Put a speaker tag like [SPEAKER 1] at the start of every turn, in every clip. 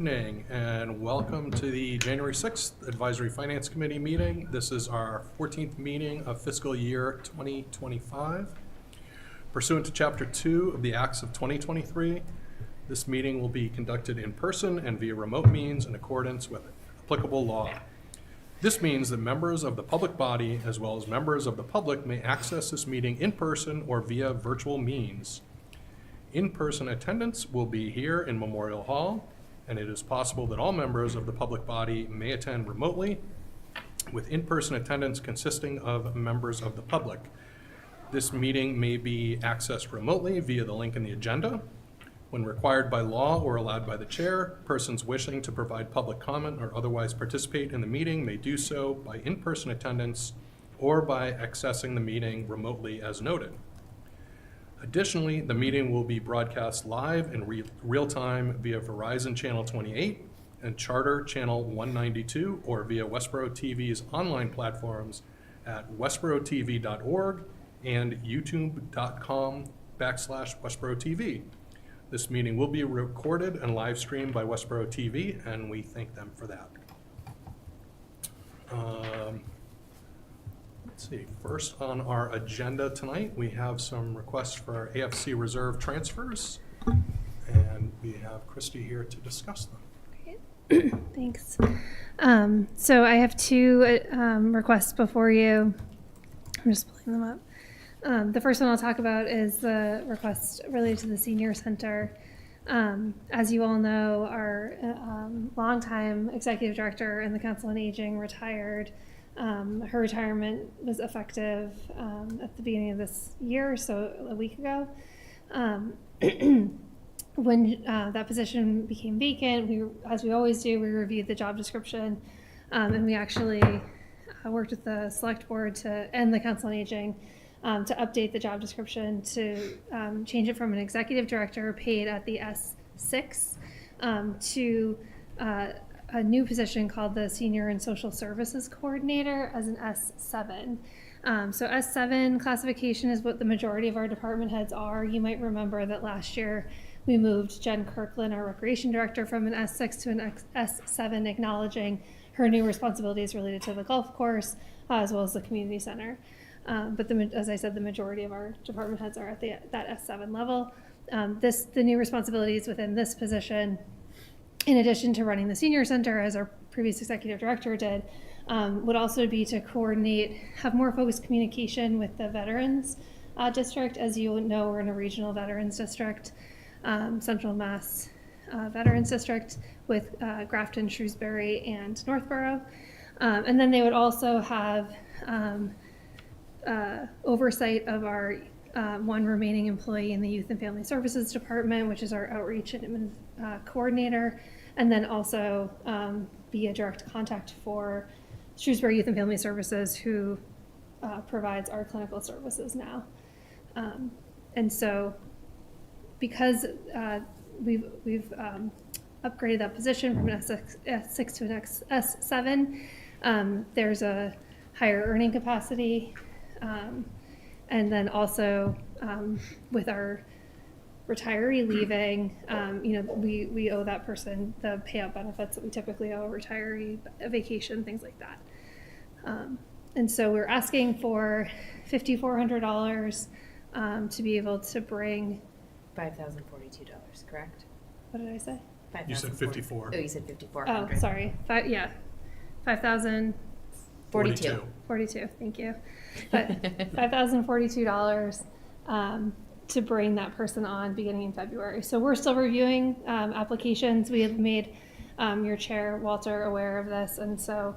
[SPEAKER 1] evening and welcome to the January 6th Advisory Finance Committee meeting. This is our 14th meeting of fiscal year 2025. Pursuant to Chapter 2 of the Acts of 2023, this meeting will be conducted in person and via remote means in accordance with applicable law. This means that members of the public body as well as members of the public may access this meeting in person or via virtual means. In-person attendance will be here in Memorial Hall, and it is possible that all members of the public body may attend remotely, with in-person attendance consisting of members of the public. This meeting may be accessed remotely via the link in the agenda. When required by law or allowed by the chair, persons wishing to provide public comment or otherwise participate in the meeting may do so by in-person attendance or by accessing the meeting remotely as noted. Additionally, the meeting will be broadcast live in real time via Verizon Channel 28 and Charter Channel 192 or via Westborough TV's online platforms at westboroughTV.org and youtube.com/Westborough TV. This meeting will be recorded and live streamed by Westborough TV, and we thank them for that. Let's see, first on our agenda tonight, we have some requests for our AFC reserve transfers, and we have Christy here to discuss them.
[SPEAKER 2] Great. Thanks. So I have two requests before you. I'm just pulling them up. The first one I'll talk about is the request related to the senior center. As you all know, our longtime executive director in the Council on Aging retired. Her retirement was effective at the beginning of this year, so a week ago. When that position became vacant, as we always do, we reviewed the job description, and we actually worked with the select board and the Council on Aging to update the job description to change it from an executive director paid at the S6 to a new position called the Senior and Social Services Coordinator as an S7. So S7 classification is what the majority of our department heads are. You might remember that last year we moved Jen Kirkland, our Recreation Director, from an S6 to an S7, acknowledging her new responsibilities related to the golf course as well as the community center. But as I said, the majority of our department heads are at that S7 level. The new responsibilities within this position, in addition to running the senior center as our previous executive director did, would also be to coordinate, have more focused communication with the veterans district. As you know, we're in a regional veterans district, Central Mass Veterans District with Grafton, Shrewsbury, and Northborough. And then they would also have oversight of our one remaining employee in the Youth and Family Services Department, which is our outreach and coordinator, and then also be a direct contact for Shrewsbury Youth and Family Services, who provides our clinical services now. And so because we've upgraded that position from an S6 to an S7, there's a higher earning capacity. And then also with our retiree leaving, we owe that person the payout benefits that we typically owe a retiree, a vacation, things like that. And so we're asking for $5,400 to be able to bring
[SPEAKER 3] $5,042, correct?
[SPEAKER 2] What did I say?
[SPEAKER 1] You said 54.
[SPEAKER 3] Oh, you said 54.
[SPEAKER 2] Oh, sorry. 5,042. 42, thank you. But $5,042 to bring that person on beginning in February. So we're still reviewing applications. We have made your chair, Walter, aware of this, and so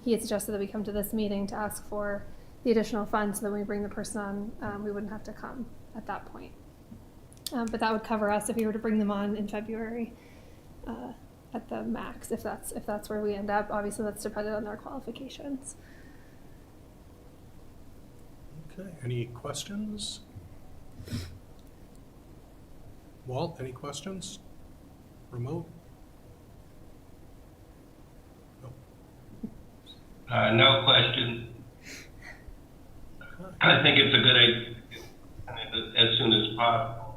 [SPEAKER 2] he had suggested that we come to this meeting to ask for the additional funds so that when we bring the person on, we wouldn't have to come at that point. But that would cover us if we were to bring them on in February at the max, if that's where we end up. Obviously, that's dependent on their qualifications.
[SPEAKER 1] Okay, any questions? Walt, any questions? Remote? No.
[SPEAKER 4] No questions. I think it's a good idea, as soon as possible.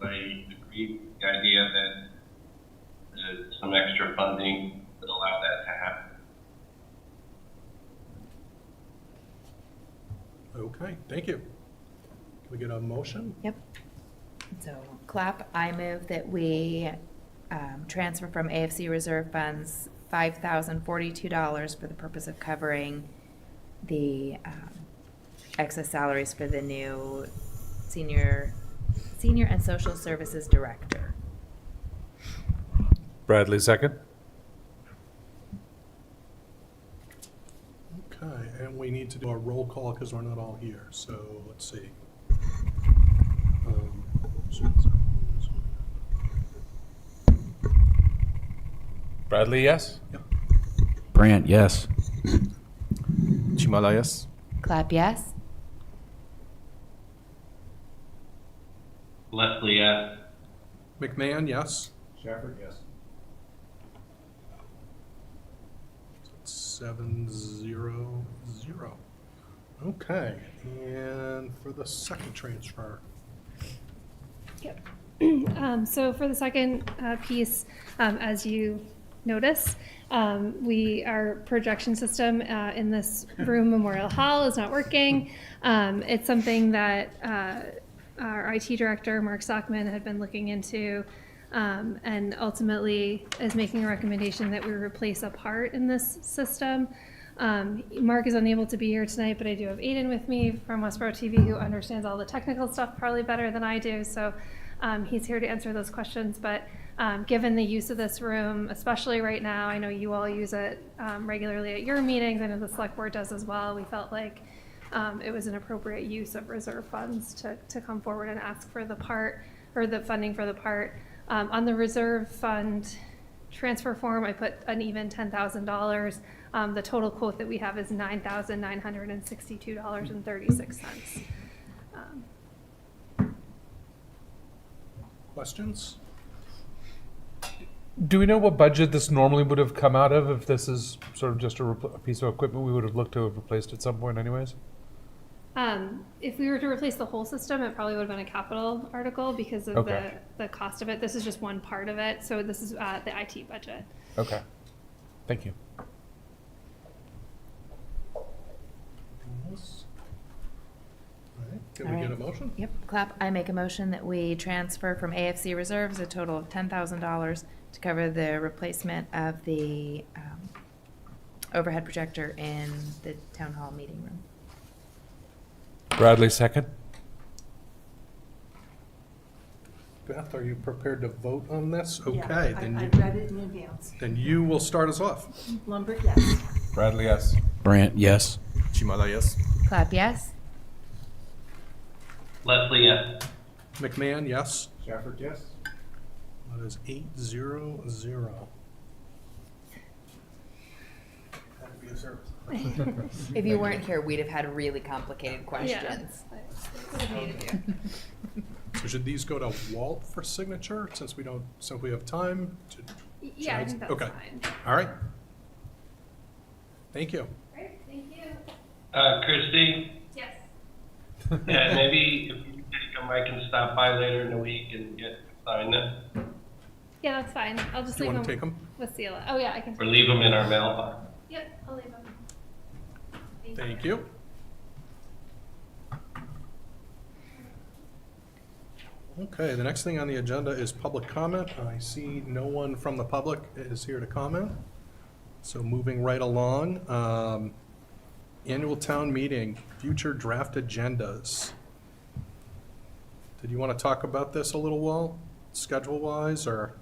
[SPEAKER 4] I agree with the idea that some extra funding that allow that to happen.
[SPEAKER 1] Okay, thank you. Can we get a motion?
[SPEAKER 3] Yep. So clap, I move that we transfer from AFC reserve funds $5,042 for the purpose of covering the excess salaries for the new senior and social services director.
[SPEAKER 5] Bradley, second.
[SPEAKER 1] Okay, and we need to do a roll call because we're not all here, so let's see.
[SPEAKER 5] Bradley, yes.
[SPEAKER 1] Yep.
[SPEAKER 6] Brant, yes.
[SPEAKER 7] Chimala, yes.
[SPEAKER 3] Clap, yes.
[SPEAKER 4] Leslie, yes.
[SPEAKER 1] McMahon, yes.
[SPEAKER 5] Shafford, yes.
[SPEAKER 1] 7-0-0. Okay, and for the second transfer.
[SPEAKER 2] Yep. So for the second piece, as you notice, our projection system in this room, Memorial Hall, is not working. It's something that our IT director, Mark Stockman, had been looking into, and ultimately is making a recommendation that we replace a part in this system. Mark is unable to be here tonight, but I do have Aiden with me from Westborough TV, who understands all the technical stuff probably better than I do. So he's here to answer those questions. But given the use of this room, especially right now, I know you all use it regularly at your meetings. I know the select board does as well. We felt like it was an appropriate use of reserve funds to come forward and ask for the part, or the funding for the part. On the reserve fund transfer form, I put an even $10,000. The total quote that we have is $9,962.36.
[SPEAKER 1] Questions?
[SPEAKER 5] Do we know what budget this normally would have come out of if this is sort of just a piece of equipment we would have looked to have replaced at some point anyways?
[SPEAKER 2] If we were to replace the whole system, it probably would have been a capital article because of
[SPEAKER 5] Okay.
[SPEAKER 2] the cost of it. This is just one part of it. So this is the IT budget.
[SPEAKER 5] Okay. Thank you.
[SPEAKER 1] Yes. All right, can
[SPEAKER 3] All
[SPEAKER 1] we get a
[SPEAKER 3] right.
[SPEAKER 1] motion?
[SPEAKER 3] Yep, clap, I make a motion that we transfer from AFC reserves a total of $10,000 to cover the replacement of the overhead projector in the town hall meeting room.
[SPEAKER 5] Bradley, second.
[SPEAKER 1] Beth, are you prepared to vote on this?
[SPEAKER 8] Yeah,
[SPEAKER 1] Okay,
[SPEAKER 8] I
[SPEAKER 1] then
[SPEAKER 8] read it in advance.
[SPEAKER 1] you will start us off.
[SPEAKER 8] Lambert, yes.
[SPEAKER 5] Bradley, yes.
[SPEAKER 6] Brant, yes.
[SPEAKER 7] Chimala, yes.
[SPEAKER 3] Clap, yes.
[SPEAKER 4] Leslie, yes.
[SPEAKER 1] McMahon, yes.
[SPEAKER 5] Shafford, yes.
[SPEAKER 1] That is 8-0-0.
[SPEAKER 3] If you weren't here, we'd have had really complicated questions.
[SPEAKER 1] So should these go to Walt for signature since we have time?
[SPEAKER 2] Yeah, I think that's
[SPEAKER 1] Okay.
[SPEAKER 2] fine.
[SPEAKER 1] All right. Thank you.
[SPEAKER 2] Great, thank you.
[SPEAKER 4] Christy,
[SPEAKER 2] Yes.
[SPEAKER 4] yeah, maybe if you take them, I can stop by later in the week and sign them,
[SPEAKER 2] Yeah, that's fine. I'll just
[SPEAKER 1] Do you
[SPEAKER 2] leave
[SPEAKER 1] want
[SPEAKER 2] them
[SPEAKER 1] to take them?
[SPEAKER 2] with Sheila. Oh yeah, I can.
[SPEAKER 4] or leave them in our mailbox.
[SPEAKER 2] Yep, I'll leave them.
[SPEAKER 1] Thank you. Okay, the next thing on the agenda is public comment. I see no one from the public is here to comment. So moving right along, annual town meeting, future draft agendas. Did you want to talk about this a little while, schedule-wise, or?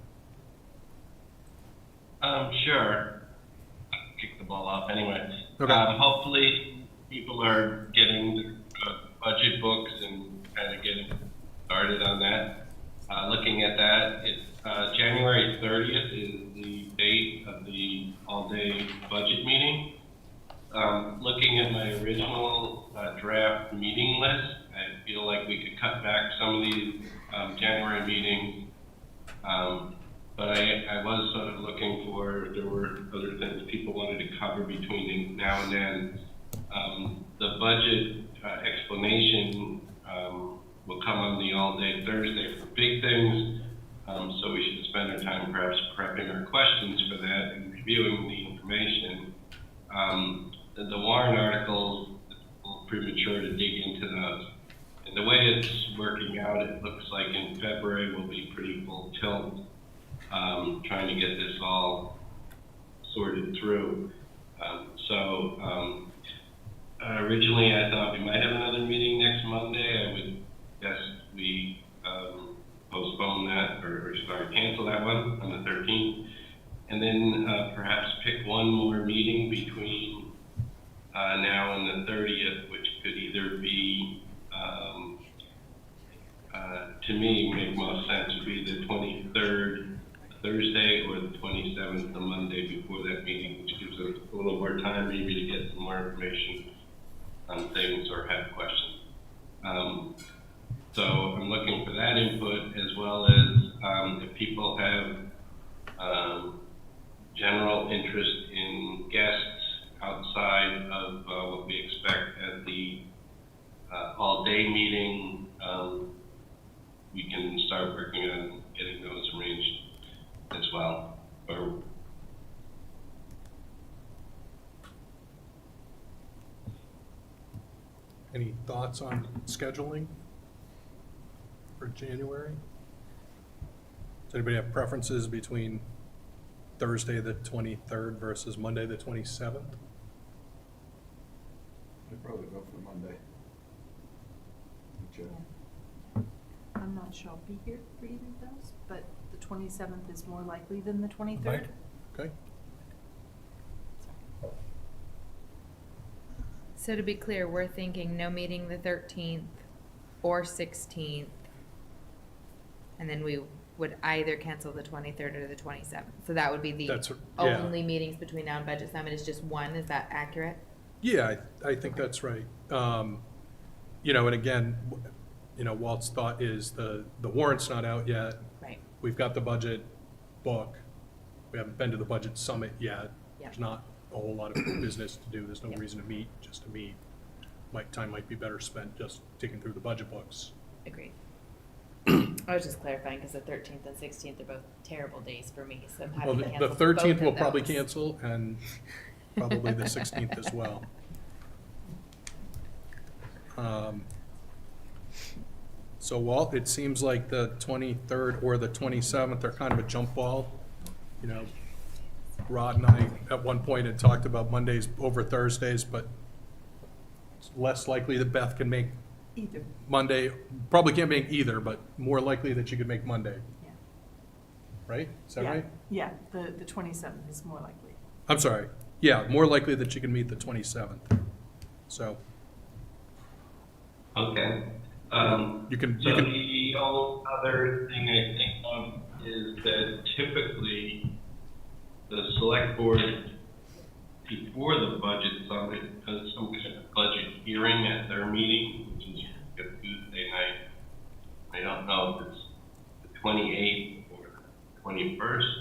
[SPEAKER 4] Sure. I'll kick the ball off anyway.
[SPEAKER 1] Okay.
[SPEAKER 4] Hopefully, people are getting the budget books and kind of getting started on that. Looking at that, January 30th is the date of the all-day budget meeting. Looking at my original draft meeting list, I feel like we could cut back some of these January meetings. But I was sort of looking for, there were other things people wanted to cover between now and then. The budget explanation will come on the all-day Thursday for big things. So we should spend our time perhaps prepping our questions for that and reviewing the information. The Warren articles, it's a little premature to dig into those. And the way it's working out, it looks like in February we'll be pretty full tilt, trying to get this all sorted through. Originally I thought we might have another meeting next Monday. I would guess we postpone that or cancel that one on the 13th. And then perhaps pick one more meeting between now and the 30th, which could either be, to me, make most sense would be the 23rd Thursday or the 27th, the Monday before that meeting, which gives us a little more time maybe to get some more information on things or have questions. So I'm looking for that input, as well as if people have general interest in guests outside of what we expect at the all-day meeting, we can start working on getting those arranged as well.
[SPEAKER 1] Any thoughts on scheduling for January? Does anybody have preferences between Thursday the 23rd versus Monday the 27th?
[SPEAKER 7] I'd probably go for Monday. Which,
[SPEAKER 8] I'm not sure I'll be here for either of those, but the 27th is more likely than the 23rd.
[SPEAKER 1] Mike? Okay.
[SPEAKER 3] So to be clear, we're thinking no meeting the 13th or 16th. And then we would either cancel the 23rd or the 27th. So that would be the
[SPEAKER 1] That's, yeah.
[SPEAKER 3] only meetings between now and budget summit is just one. Is that accurate?
[SPEAKER 1] Yeah, I think that's right. You know, and again, you know, Walt's thought is the warrant's not out yet.
[SPEAKER 3] Right.
[SPEAKER 1] We've got the budget book. We haven't been to the budget summit yet.
[SPEAKER 3] Yep.
[SPEAKER 1] There's not a whole lot of business to do. There's no
[SPEAKER 3] Yep.
[SPEAKER 1] reason to meet, just to meet. Time might be better spent just taking through the budget books.
[SPEAKER 3] Agreed. I was just clarifying because the 13th and 16th are both terrible days for me, so I'm happy
[SPEAKER 1] Well,
[SPEAKER 3] to
[SPEAKER 1] the
[SPEAKER 3] cancel
[SPEAKER 1] 13th
[SPEAKER 3] both
[SPEAKER 1] we'll
[SPEAKER 3] of
[SPEAKER 1] probably
[SPEAKER 3] those.
[SPEAKER 1] cancel, and probably the 16th as well. So Walt, it seems like the 23rd or the 27th are kind of a jump ball. You know, Rod and I at one point had talked about Mondays over Thursdays, but it's less likely that Beth can make
[SPEAKER 8] Either.
[SPEAKER 1] Monday. Probably can't make either, but more likely that she could make Monday,
[SPEAKER 8] Yeah.
[SPEAKER 1] right? Is that
[SPEAKER 8] Yeah.
[SPEAKER 1] right?
[SPEAKER 8] Yeah, the 27th is more likely.
[SPEAKER 1] I'm sorry. Yeah, more likely that she can meet the 27th. So
[SPEAKER 4] Okay.
[SPEAKER 1] you can.
[SPEAKER 4] So the only other thing I think of is that typically the select board, before the budget summit, does some kind of budget hearing at their meeting, which is a Tuesday night. I don't know if it's the 28th or the 21st.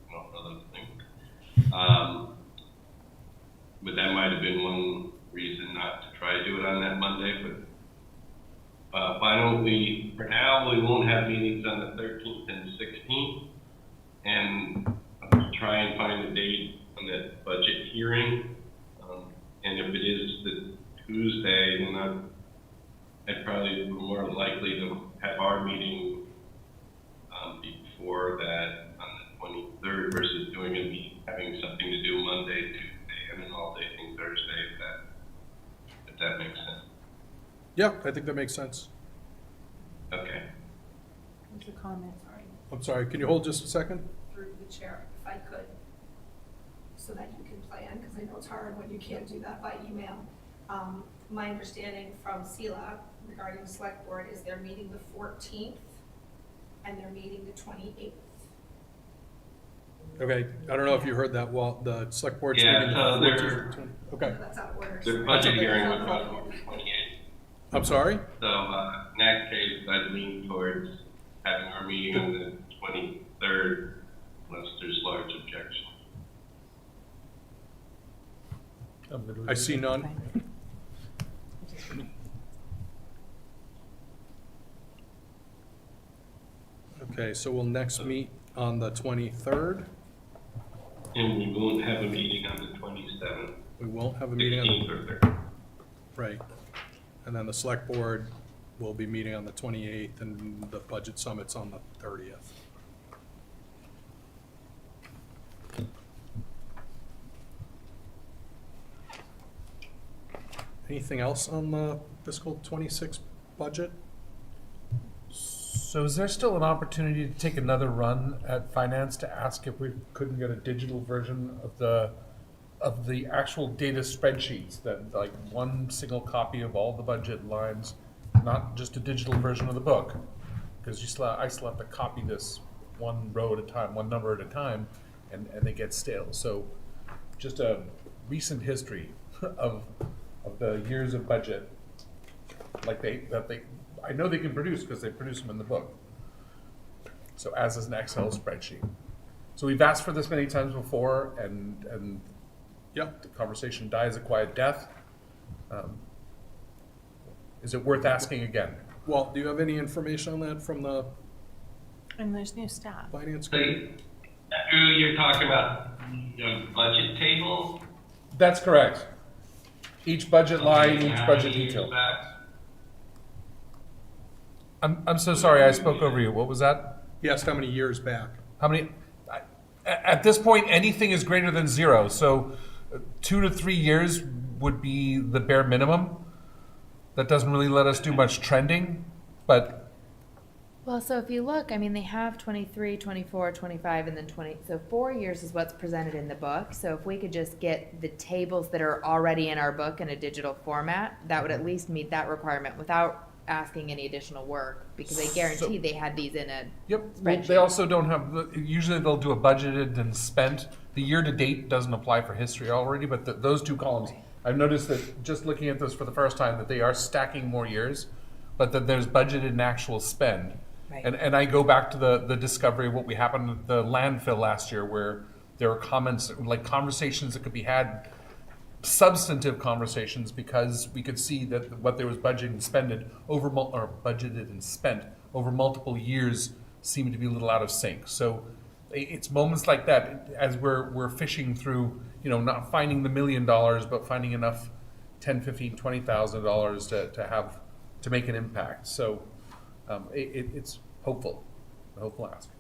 [SPEAKER 4] I don't know those things. But that might have been one reason not to try to do it on that Monday, but why don't we, for now, we won't have meetings on the 13th and 16th, and I'll try and find a date on that budget hearing, and if it is the Tuesday, then I'd probably be more likely to have our meeting before that on the 23rd versus doing a meeting, having something to do Monday, Tuesday, and an all-day thing Thursday, if that makes sense.
[SPEAKER 1] Yeah, I think that makes sense.
[SPEAKER 4] Okay.
[SPEAKER 8] There's a comment, sorry.
[SPEAKER 1] I'm sorry, can you hold just a second?
[SPEAKER 9] Through the chair, if I could, so that you can plan, because I know it's hard when you can't do that by email. My understanding from CELA regarding the select board is they're meeting the 14th and they're meeting the 28th.
[SPEAKER 1] Okay, I don't know if you heard that, Walt, the select board's
[SPEAKER 4] Yeah,
[SPEAKER 1] meeting.
[SPEAKER 4] so
[SPEAKER 1] the
[SPEAKER 4] they're-
[SPEAKER 1] 14th. Okay,
[SPEAKER 9] That's out of order.
[SPEAKER 4] The
[SPEAKER 9] sorry.
[SPEAKER 4] budget hearing
[SPEAKER 9] That's
[SPEAKER 4] would
[SPEAKER 9] out of
[SPEAKER 4] probably be
[SPEAKER 9] order.
[SPEAKER 4] the 28th.
[SPEAKER 1] I'm sorry?
[SPEAKER 4] So, in that case, I'd lean towards having our meeting on the 23rd, unless there's large objection.
[SPEAKER 1] I see none.
[SPEAKER 3] Fine.
[SPEAKER 1] Okay, so we'll next meet on the 23rd.
[SPEAKER 4] And we won't have a meeting on the 27th,
[SPEAKER 1] We won't have a meeting on
[SPEAKER 4] 16th
[SPEAKER 1] the,
[SPEAKER 4] or 3rd.
[SPEAKER 1] right. And then the select board will be meeting on the 28th and the budget summit's on the 30th. Anything else on the fiscal 26 budget?
[SPEAKER 5] So is there still an opportunity to take another run at finance to ask if we couldn't get a digital version of the actual data spreadsheets, that like one single copy of all the budget lines, not just a digital version of the book? Because I still have to copy this one row at a time, one number at a time, and they get stale. So just a recent history of the years of budget, like I know they can produce because they produce them in the book. So as is an Excel spreadsheet. So we've asked for this many times before, and
[SPEAKER 1] Yep.
[SPEAKER 5] the conversation dies a quiet death. Is it worth asking again?
[SPEAKER 1] Walt, do you have any information on that from the
[SPEAKER 8] And there's new staff.
[SPEAKER 1] finance
[SPEAKER 4] So,
[SPEAKER 1] committee?
[SPEAKER 4] Andrew, you're talking about the budget table?
[SPEAKER 5] That's correct. Each budget line, each
[SPEAKER 4] How
[SPEAKER 5] budget
[SPEAKER 4] many years
[SPEAKER 5] detail.
[SPEAKER 4] back?
[SPEAKER 5] I'm so sorry, I spoke over you. What was that?
[SPEAKER 1] He asked how many years back.
[SPEAKER 5] How many? At this point, anything is greater than 0. So 2 to 3 years would be the bare minimum. That doesn't really let us do much trending, but
[SPEAKER 3] Well, so if you look, I mean, they have 23, 24, 25, and then 20. So 4 years is what's presented in the book. So if we could just get the tables that are already in our book in a digital format, that would at least meet that requirement without asking any additional work, because I guarantee they had these in a
[SPEAKER 5] yep. Well, they
[SPEAKER 3] spreadsheet.
[SPEAKER 5] also don't have, usually they'll do a budgeted and spent. The year-to-date doesn't apply for history already, but those two columns, I've noticed that just looking at this for the first time, that they are stacking more years, but that there's budgeted and actual spend.
[SPEAKER 3] Right.
[SPEAKER 5] And I go back to the discovery of what we happened at the landfill last year, where there were comments, like conversations that could be had, substantive conversations, because we could see that what there was budgeted and budgeted and spent over multiple years seemed to be a little out of sync. So it's moments like that, as we're fishing through, not finding the $1 million, but finding enough $10, $15, $20,000 to make an impact. So it's hopeful, a hopeful ask.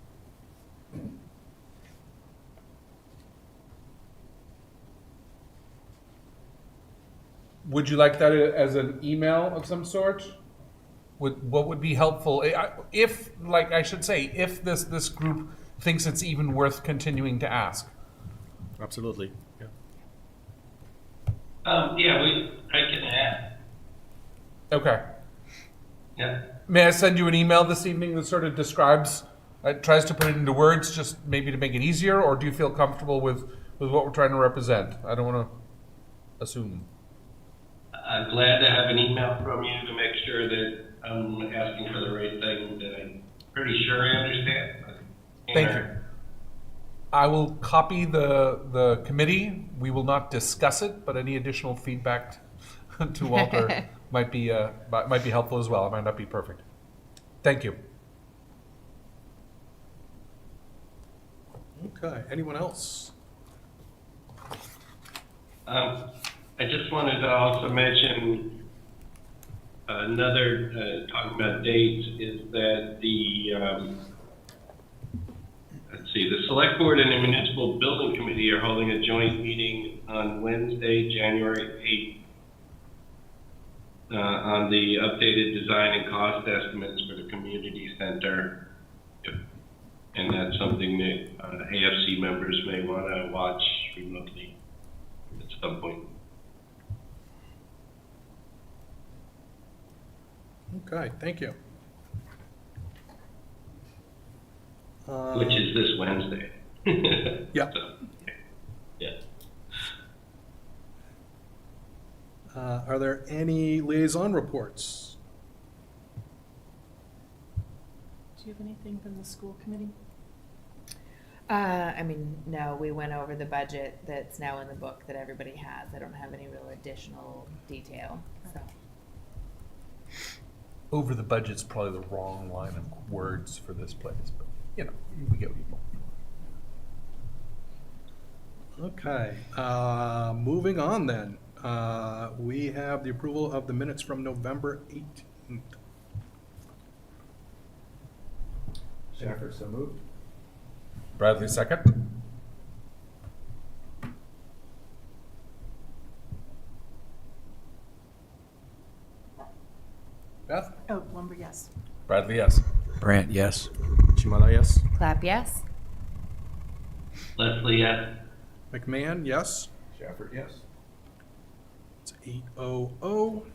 [SPEAKER 5] Would you like that as an email of some sort? What would be helpful, if this group thinks it's even worth continuing to ask?
[SPEAKER 10] Absolutely. Yeah.
[SPEAKER 4] I can add.
[SPEAKER 5] Okay.
[SPEAKER 4] Yeah.
[SPEAKER 5] May I send you an email this evening that sort of describes, tries to put it into words, just maybe to make it easier, or do you feel comfortable with what we're trying to represent? I don't want to assume.
[SPEAKER 4] I'm glad to have an email from you to make sure that I'm asking for the right thing that I'm pretty sure I understand.
[SPEAKER 5] Thank you. I will copy the committee. We will not discuss it, but any additional feedback to Walter might be helpful as well. It might not be perfect. Thank you.
[SPEAKER 1] Okay, anyone else?
[SPEAKER 4] I just wanted to also mention another, talking about dates, is that the Select Board and the Municipal Building Committee are holding a joint meeting on Wednesday, January 8th, on the updated design and cost estimates for the community center. And that's something that AFC members may want to watch remotely at some point.
[SPEAKER 1] Okay, thank you.
[SPEAKER 4] Which is this Wednesday.
[SPEAKER 1] Yeah.
[SPEAKER 4] So, yeah.
[SPEAKER 1] Are there any liaison reports?
[SPEAKER 8] Do you have anything from the school committee?
[SPEAKER 3] No, we went over the budget that's now in the book that everybody has. I don't have any real additional detail, so.
[SPEAKER 5] over the budget's probably the wrong line of words for this place, but, you know, we get people.
[SPEAKER 1] Okay, moving on then. We have the approval of the minutes from November 18th.
[SPEAKER 7] Shafford, so moved.
[SPEAKER 5] Bradley, second.
[SPEAKER 1] Beth?
[SPEAKER 8] Oh, Lumber, yes.
[SPEAKER 5] Bradley, yes.
[SPEAKER 6] Brant, yes.
[SPEAKER 10] Chimala, yes.
[SPEAKER 3] Clap, yes.
[SPEAKER 4] Leslie, yes.
[SPEAKER 1] McMahon, yes.
[SPEAKER 7] Shafford, yes.
[SPEAKER 1] It's 8:00.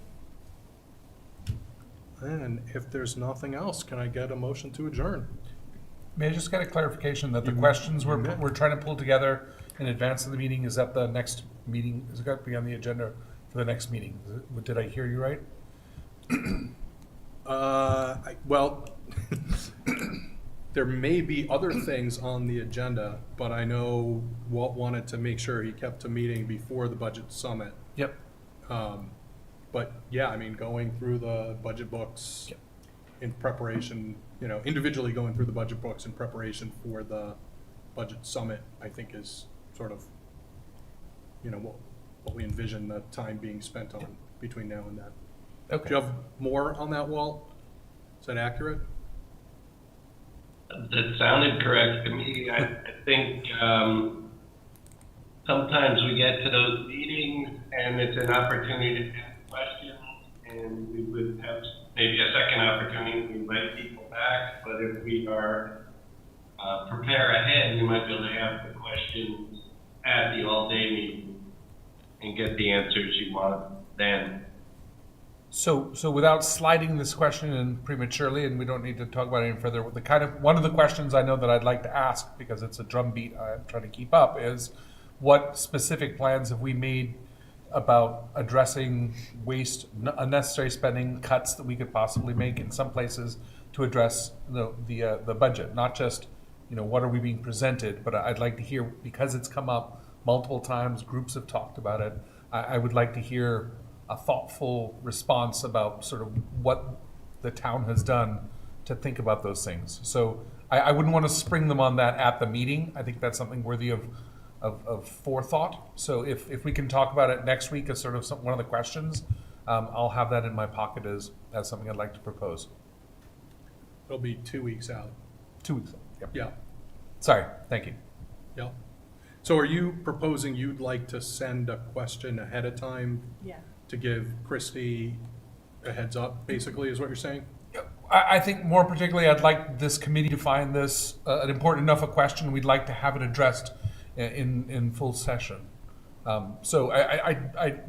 [SPEAKER 1] And if there's nothing else, can I get a motion to adjourn?
[SPEAKER 5] May I just get a clarification that the questions
[SPEAKER 1] you
[SPEAKER 5] we're
[SPEAKER 1] bet.
[SPEAKER 5] trying to pull together in advance of the meeting is at the next meeting? Is it got to be on the agenda for the next meeting? Did I hear you right?
[SPEAKER 1] Well, there may be other things on the agenda, but I know Walt wanted to make sure he kept a meeting before the budget summit.
[SPEAKER 5] Yep.
[SPEAKER 1] But yeah, I mean, going through the budget books
[SPEAKER 5] Yep.
[SPEAKER 1] in preparation, you know, individually going through the budget books in preparation for the budget summit, I think is sort of, you know, what we envision the time being spent on between now and then.
[SPEAKER 5] Okay.
[SPEAKER 1] Do you have more on that, Walt? Is that accurate?
[SPEAKER 4] That sounded correct to me. I think sometimes we get to those meetings and it's an opportunity to ask questions, and we would have maybe a second opportunity to invite people back. But if we are prepare ahead, we might be able to have the questions at the all-day meeting and get the answers you want then.
[SPEAKER 5] So without sliding this question in prematurely, and we don't need to talk about it any further, one of the questions I know that I'd like to ask, because it's a drumbeat I'm trying to keep up, is what specific plans have we made about addressing waste, unnecessary spending, cuts that we could possibly make in some places to address the budget? Not just, you know, what are we being presented, but I'd like to hear, because it's come up multiple times, groups have talked about it, I would like to hear a thoughtful response about sort of what the town has done to think about those things. So I wouldn't want to spring them on that at the meeting. I think that's something worthy of forethought. So if we can talk about it next week as sort of one of the questions, I'll have that in my pocket as something I'd like to propose.
[SPEAKER 1] It'll be 2 weeks out.
[SPEAKER 5] 2 weeks. Yep.
[SPEAKER 1] Yeah,
[SPEAKER 5] Sorry, thank you.
[SPEAKER 1] yeah. So are you proposing you'd like to send a question ahead of time
[SPEAKER 8] Yeah.
[SPEAKER 1] to give Christie a heads up, basically, is what you're saying?
[SPEAKER 5] I think more particularly, I'd like this committee to find this an important enough a question. We'd like to have it addressed in full session. So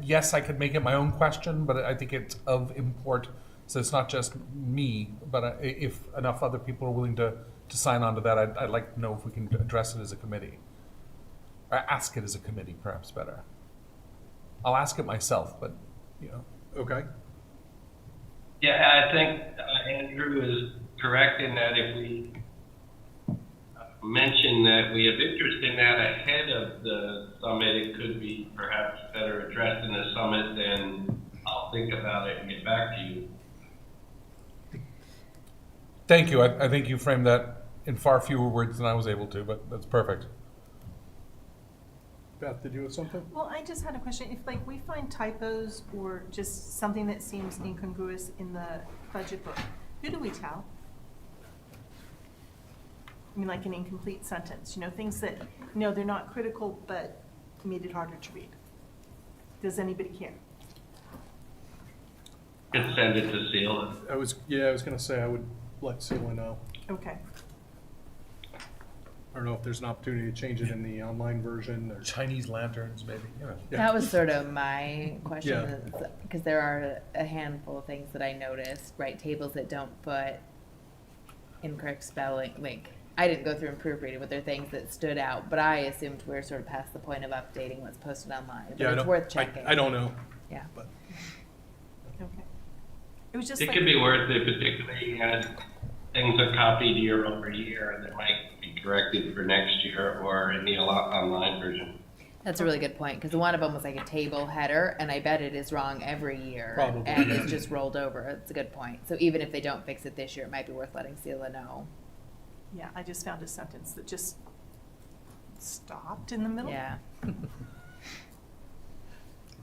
[SPEAKER 5] yes, I could make it my own question, but I think it's of import. So it's not just me, but if enough other people are willing to sign on to that, I'd like to know if we can address it as a committee. Or ask it as a committee, perhaps better. I'll ask it myself, but, you know.
[SPEAKER 1] Okay,
[SPEAKER 4] Yeah, I think Andrew is correct in that if we mention that we have interest in that ahead of the summit, it could be perhaps better addressed in the summit. Then I'll think about it and get back to you.
[SPEAKER 5] Thank you. I think you framed that in far fewer words than I was able to, but that's perfect.
[SPEAKER 1] Beth, did you have something?
[SPEAKER 8] Well, I just had a question. If like we find typos or just something that seems incongruous in the budget book, who do we tell? I mean, like an incomplete sentence, you know, things that, you know, they're not critical, but made it harder to read. Does anybody care?
[SPEAKER 4] Just send it to Seal.
[SPEAKER 1] I was gonna say I would let Sela know.
[SPEAKER 8] Okay.
[SPEAKER 1] I don't know if there's an opportunity to change it in the online version or.
[SPEAKER 5] Chinese lanterns, maybe. You know.
[SPEAKER 1] Yeah.
[SPEAKER 3] That was sort of my question,
[SPEAKER 1] Yeah.
[SPEAKER 3] because there are a handful of things that I noticed, right? Tables that don't put incorrect spelling, like, I didn't go through and proofread it, but there are things that stood out, but I assumed we're sort of past the point of updating what's posted online, but
[SPEAKER 1] Yeah, I
[SPEAKER 3] it's
[SPEAKER 1] don't-
[SPEAKER 3] worth checking.
[SPEAKER 1] I don't know,
[SPEAKER 3] Yeah.
[SPEAKER 1] but
[SPEAKER 8] Okay. It was just
[SPEAKER 4] It
[SPEAKER 8] like.
[SPEAKER 4] could be worth it, particularly as things are copied year over year and they might be corrected for next year or in the online version.
[SPEAKER 3] That's a really good point, because one of them was like a table header, and I bet it is wrong every year.
[SPEAKER 1] Probably,
[SPEAKER 3] And
[SPEAKER 1] yeah.
[SPEAKER 3] it's just rolled over. It's a good point. So even if they don't fix it this year, it might be worth letting Sela know.
[SPEAKER 8] Yeah, I just found a sentence that just stopped in the middle.
[SPEAKER 3] Yeah.
[SPEAKER 5] We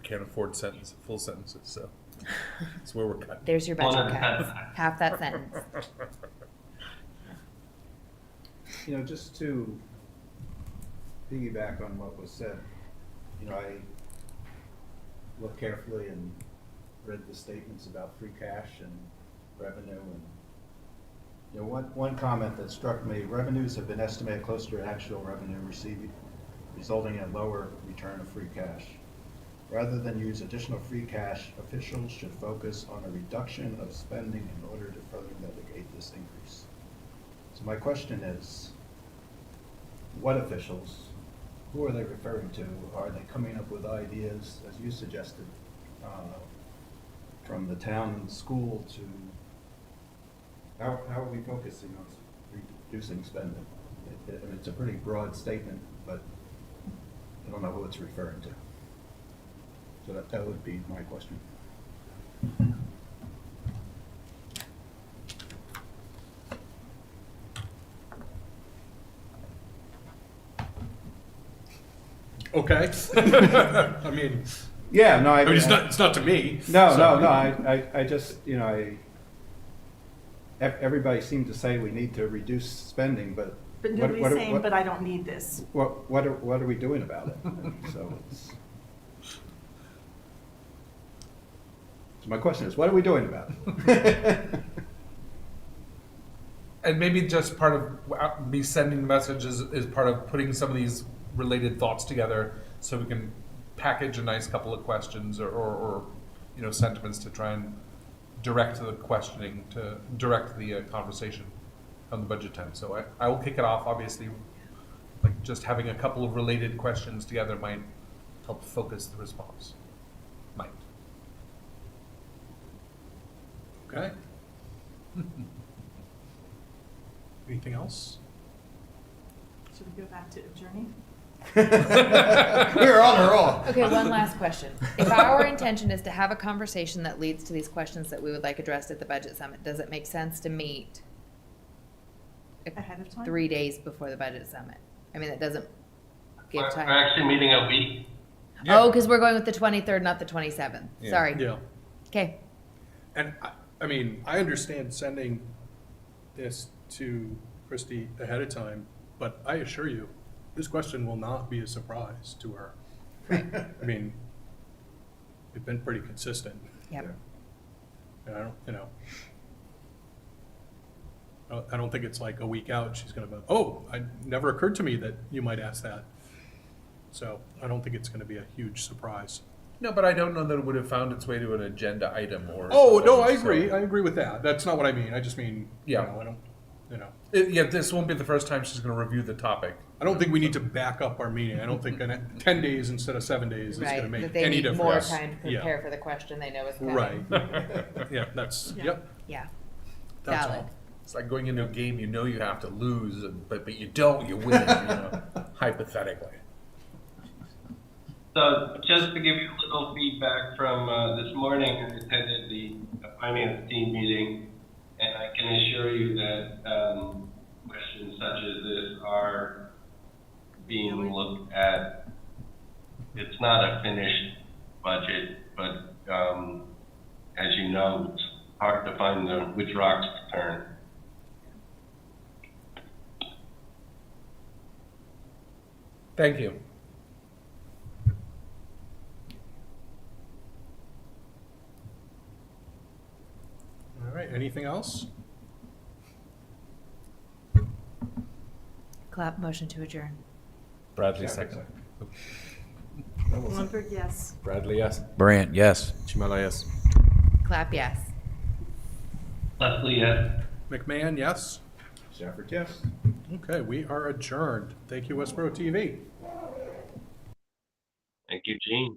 [SPEAKER 5] can't afford full sentences, so that's where we're cutting.
[SPEAKER 3] There's your
[SPEAKER 4] One
[SPEAKER 3] budget
[SPEAKER 4] at a
[SPEAKER 3] cut.
[SPEAKER 4] time.
[SPEAKER 3] Half that sentence.
[SPEAKER 7] You know, just to piggyback on what was said, you know, I looked carefully and read the statements about free cash and revenue, and you know, one comment that struck me: revenues have been estimated closer to actual revenue received, resulting in a lower return of free cash. Rather than use additional free cash, officials should focus on a reduction of spending in order to further mitigate this increase. So my question is, what officials, who are they referring to? Are they coming up with ideas, as you suggested, from the town and school to, how are we focusing on reducing spending? It's a pretty broad statement, but I don't know who it's referring to. So that would be my question.
[SPEAKER 1] Okay. I mean,
[SPEAKER 7] Yeah, no,
[SPEAKER 1] I mean, it's not to me.
[SPEAKER 7] No,
[SPEAKER 1] so-
[SPEAKER 7] I just, you know, everybody seemed to say we need to reduce spending, but.
[SPEAKER 8] But
[SPEAKER 7] what-
[SPEAKER 8] nobody's
[SPEAKER 7] what-
[SPEAKER 8] saying,
[SPEAKER 7] what-
[SPEAKER 8] but I don't need this.
[SPEAKER 7] What are we doing about it? So it's. So my question is, what are we doing about it?
[SPEAKER 5] And maybe just part of me sending the messages is part of putting some of these related thoughts together so we can package a nice couple of questions or you know, sentiments to try and direct the questioning, to direct the conversation on the budget time. So I will kick it off. Obviously, like just having a couple of related questions together might help focus the response. Might.
[SPEAKER 1] Okay. Anything else?
[SPEAKER 8] Should we go back to adjourning?
[SPEAKER 7] We're on a roll.
[SPEAKER 3] Okay, one last question. If our intention is to have a conversation that leads to these questions that we would like addressed at the budget summit, does it make sense to meet
[SPEAKER 8] Ahead of time?
[SPEAKER 3] 3 days before the budget summit? I mean, that doesn't give
[SPEAKER 4] We're
[SPEAKER 3] time.
[SPEAKER 4] actually meeting a week.
[SPEAKER 3] Oh, because we're going with the 23rd, not the 27th.
[SPEAKER 5] Yeah.
[SPEAKER 3] Sorry.
[SPEAKER 1] Yeah.
[SPEAKER 3] Okay.
[SPEAKER 1] And I mean, I understand sending this to Christie ahead of time, but I assure you, this question will not be a surprise to her.
[SPEAKER 3] Right.
[SPEAKER 1] I mean, we've been pretty consistent.
[SPEAKER 3] Yep.
[SPEAKER 1] And I don't, you know, I don't think it's like a week out, she's gonna be, oh, it never occurred to me that you might ask that. So I don't think it's gonna be a huge surprise.
[SPEAKER 5] No, but I don't know that it would have found its way to an agenda item or.
[SPEAKER 1] Oh, no, I
[SPEAKER 5] something,
[SPEAKER 1] agree.
[SPEAKER 5] so-
[SPEAKER 1] I agree with that. That's not what I mean. I just mean, you
[SPEAKER 5] Yeah.
[SPEAKER 1] know, I don't, you know.
[SPEAKER 5] Yeah, this won't be the first time she's going to review the topic.
[SPEAKER 1] I don't think we need to back up our meeting. I don't think 10 days instead of 7 days is gonna
[SPEAKER 3] Right.
[SPEAKER 1] make
[SPEAKER 3] That they
[SPEAKER 1] any
[SPEAKER 3] need
[SPEAKER 1] difference.
[SPEAKER 3] more time to
[SPEAKER 1] Yeah.
[SPEAKER 3] prepare for the question they know is coming.
[SPEAKER 1] Right. Yeah, that's,
[SPEAKER 8] Yeah.
[SPEAKER 1] yep,
[SPEAKER 3] Yeah.
[SPEAKER 1] that's
[SPEAKER 3] Valid.
[SPEAKER 1] all.
[SPEAKER 5] It's like going into a game you know you have to lose, but you don't, you win, you know, hypothetically.
[SPEAKER 4] So just to give you a little feedback from this morning, I attended the finance team meeting, and I can assure you that questions such as this are being looked at. It's not a finished budget, but as you know, it's hard to find which rocks to turn.
[SPEAKER 5] Thank you.
[SPEAKER 1] All right, anything else?
[SPEAKER 3] Clap, motion to adjourn.
[SPEAKER 5] Bradley,
[SPEAKER 7] Second.
[SPEAKER 5] second.
[SPEAKER 8] Lundberg, yes.
[SPEAKER 10] Bradley, yes.
[SPEAKER 6] Brandt, yes.
[SPEAKER 10] Chimala, yes.
[SPEAKER 3] Clap, yes.
[SPEAKER 4] Leslie, yes?
[SPEAKER 1] McMahon, yes?
[SPEAKER 7] Shafford, yes.
[SPEAKER 1] Okay, we are adjourned. Thank you, Westborough TV.
[SPEAKER 4] Thank you, Gene.